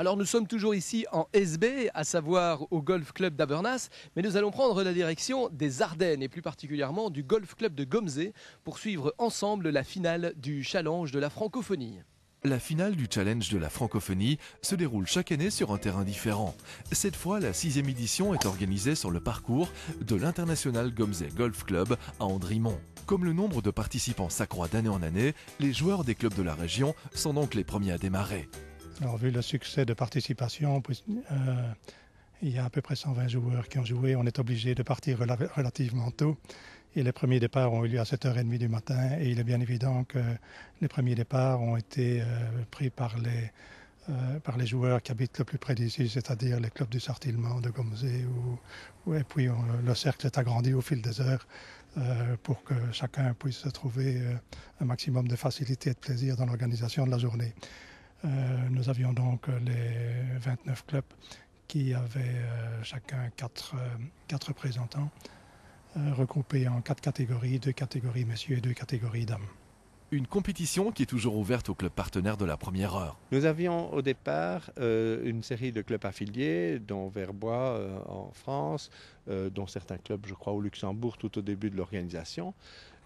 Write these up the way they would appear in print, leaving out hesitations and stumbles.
Alors nous sommes toujours ici en SB, à savoir au Golf Club d'Abernas, mais nous allons prendre la direction des Ardennes et plus particulièrement du Golf Club de Gomzé pour suivre ensemble la finale du Challenge de la francophonie. La finale du Challenge de la francophonie se déroule chaque année sur un terrain différent. Cette fois, la 6e édition est organisée sur le parcours de l'International Gomzé Golf Club à Andrimont. Comme le nombre de participants s'accroît d'année en année, les joueurs des clubs de la région sont donc les premiers à démarrer. Alors, vu le succès de participation, il y a à peu près 120 joueurs qui ont joué. On est obligé de partir relativement tôt. Et les premiers départs ont eu lieu à 7h30 du matin. Et il est bien évident que les premiers départs ont été pris par les joueurs qui habitent le plus près d'ici, c'est-à-dire les clubs du Sartillement, de Gomzé. Et puis le cercle s'est agrandi au fil des heures pour que chacun puisse trouver un maximum de facilité et de plaisir dans l'organisation de la journée. Nous avions donc les 29 clubs qui avaient chacun 4 représentants regroupés en 4 catégories, 2 catégories messieurs et 2 catégories dames. Une compétition qui est toujours ouverte aux clubs partenaires de la première heure. Nous avions au départ une série de clubs affiliés, dont Verbois en France, dont certains clubs, je crois, au Luxembourg tout au début de l'organisation.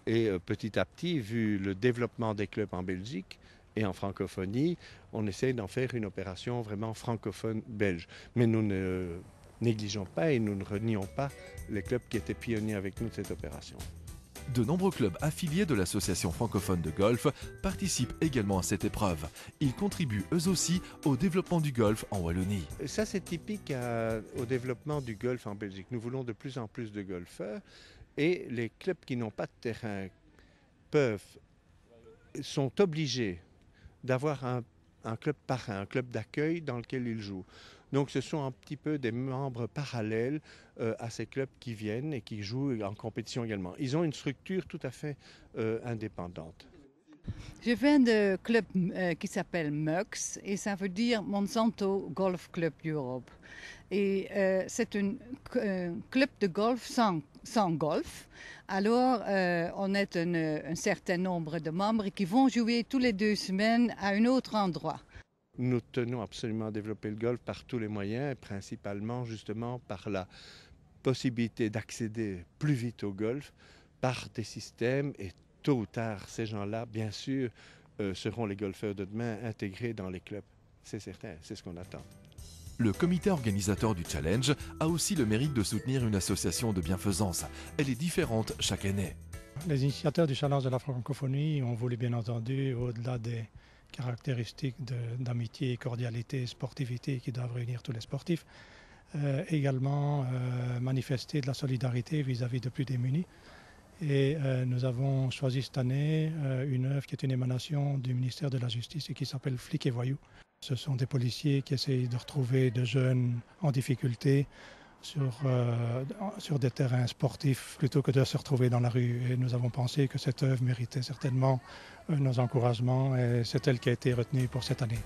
Et petit à petit, vu le développement des clubs en Belgique, et en francophonie, on essaie d'en faire une opération vraiment francophone belge. Mais nous ne négligeons pas et nous ne renions pas les clubs qui étaient pionniers avec nous de cette opération. De nombreux clubs affiliés de l'association francophone de golf participent également à cette épreuve. Ils contribuent eux aussi au développement du golf en Wallonie. Ça, c'est typique au développement du golf en Belgique. Nous voulons de plus en plus de golfeurs et les clubs qui n'ont pas de terrain sont obligés d'avoir un club parrain, un club d'accueil dans lequel ils jouent. Donc ce sont un petit peu des membres parallèles à ces clubs qui viennent et qui jouent en compétition également. Ils ont une structure tout à fait indépendante. Je viens d'un club qui s'appelle MUX et ça veut dire Monsanto Golf Club Europe. Et c'est un club de golf sans golf. Alors, on est un certain nombre de membres qui vont jouer tous les 2 semaines à un autre endroit. Nous tenons absolument à développer le golf par tous les moyens, principalement justement par la possibilité d'accéder plus vite au golf par des systèmes et tôt ou tard, ces gens-là, bien sûr, seront les golfeurs de demain intégrés dans les clubs. C'est certain, c'est ce qu'on attend. Le comité organisateur du challenge a aussi le mérite de soutenir une association de bienfaisance. Elle est différente chaque année. Les initiateurs du Challenge de la francophonie ont voulu bien entendu, au-delà des caractéristiques d'amitié, cordialité, sportivité qui doivent réunir tous les sportifs, également manifester de la solidarité vis-à-vis de plus démunis. Et nous avons choisi cette année une œuvre qui est une émanation du ministère de la Justice et qui s'appelle Flics et Voyous. Ce sont des policiers qui essayent de retrouver de jeunes en difficulté sur des terrains sportifs plutôt que de se retrouver dans la rue. Et nous avons pensé que cette œuvre méritait certainement nos encouragements et c'est elle qui a été retenue pour cette année.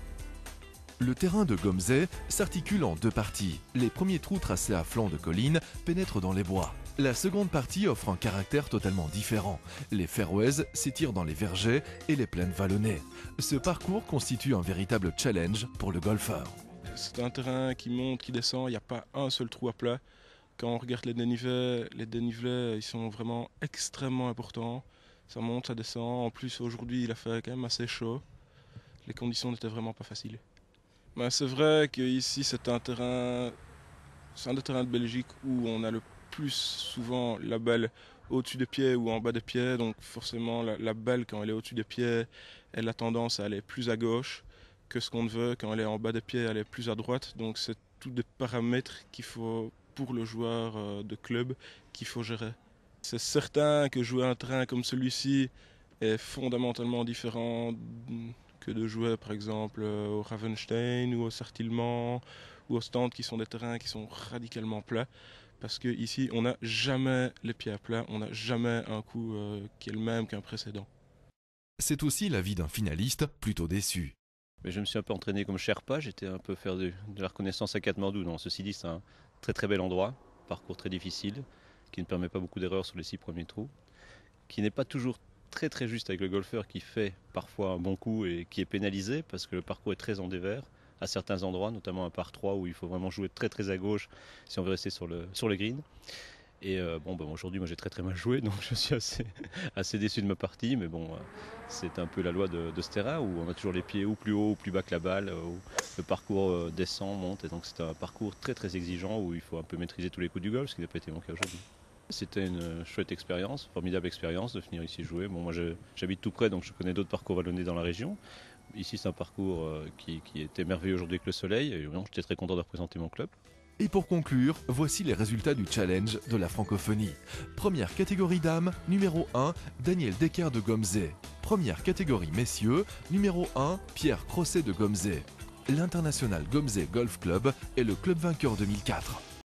Le terrain de Gomzé s'articule en 2 parties. Les premiers trous tracés à flanc de colline pénètrent dans les bois. La seconde partie offre un caractère totalement différent. Les fairways s'étirent dans les vergers et les plaines vallonnées. Ce parcours constitue un véritable challenge pour le golfeur. C'est un terrain qui monte, qui descend, il n'y a pas un seul trou à plat. Quand on regarde les dénivelés, ils sont vraiment extrêmement importants. Ça monte, ça descend. En plus, aujourd'hui, il a fait quand même assez chaud. Les conditions n'étaient vraiment pas faciles. Mais c'est vrai qu'ici, c'est un des terrains de Belgique où on a le plus souvent la balle au-dessus des pieds ou en bas des pieds. Donc forcément, la balle, quand elle est au-dessus des pieds, elle a tendance à aller plus à gauche que ce qu'on veut. Quand elle est en bas des pieds, elle est plus à droite. Donc c'est tous des paramètres qu'il faut, pour le joueur de club, qu'il faut gérer. C'est certain que jouer un terrain comme celui-ci est fondamentalement différent que de jouer par exemple au Ravenstein ou au Sartillement ou au Stand, qui sont des terrains qui sont radicalement plats. Parce qu'ici, on n'a jamais les pieds à plat, on n'a jamais un coup qui est le même qu'un précédent. C'est aussi l'avis d'un finaliste plutôt déçu. Mais je me suis un peu entraîné comme Sherpa, j'étais un peu faire de la reconnaissance à Katmandou. Non, ceci dit, c'est un très très bel endroit, parcours très difficile, qui ne permet pas beaucoup d'erreurs sur les 6 premiers trous, qui n'est pas toujours très très juste avec le golfeur qui fait parfois un bon coup et qui est pénalisé parce que le parcours est très en dévers. à certains endroits, notamment un par 3 où il faut vraiment jouer très très à gauche si on veut rester sur le green. Et aujourd'hui, moi j'ai très mal joué, donc je suis assez déçu de ma partie. Mais bon, c'est un peu la loi de ce terrain où on a toujours les pieds ou plus haut ou plus bas que la balle, où le parcours descend, monte. Et donc c'est un parcours très exigeant où il faut un peu maîtriser tous les coups du golf, ce qui n'a pas été mon cas aujourd'hui. C'était une chouette expérience, formidable expérience de venir ici jouer. Bon, moi j'habite tout près, donc je connais d'autres parcours vallonnés dans la région. Ici c'est un parcours qui était merveilleux aujourd'hui avec le soleil. Et j'étais très content de représenter mon club. Et pour conclure, voici les résultats du challenge de la francophonie. Première catégorie dames, numéro 1, Daniel Decker de Gomzé. Première catégorie messieurs, numéro 1, Pierre Crosset de Gomzé. L'International Gomzé Golf Club est le club vainqueur 2004.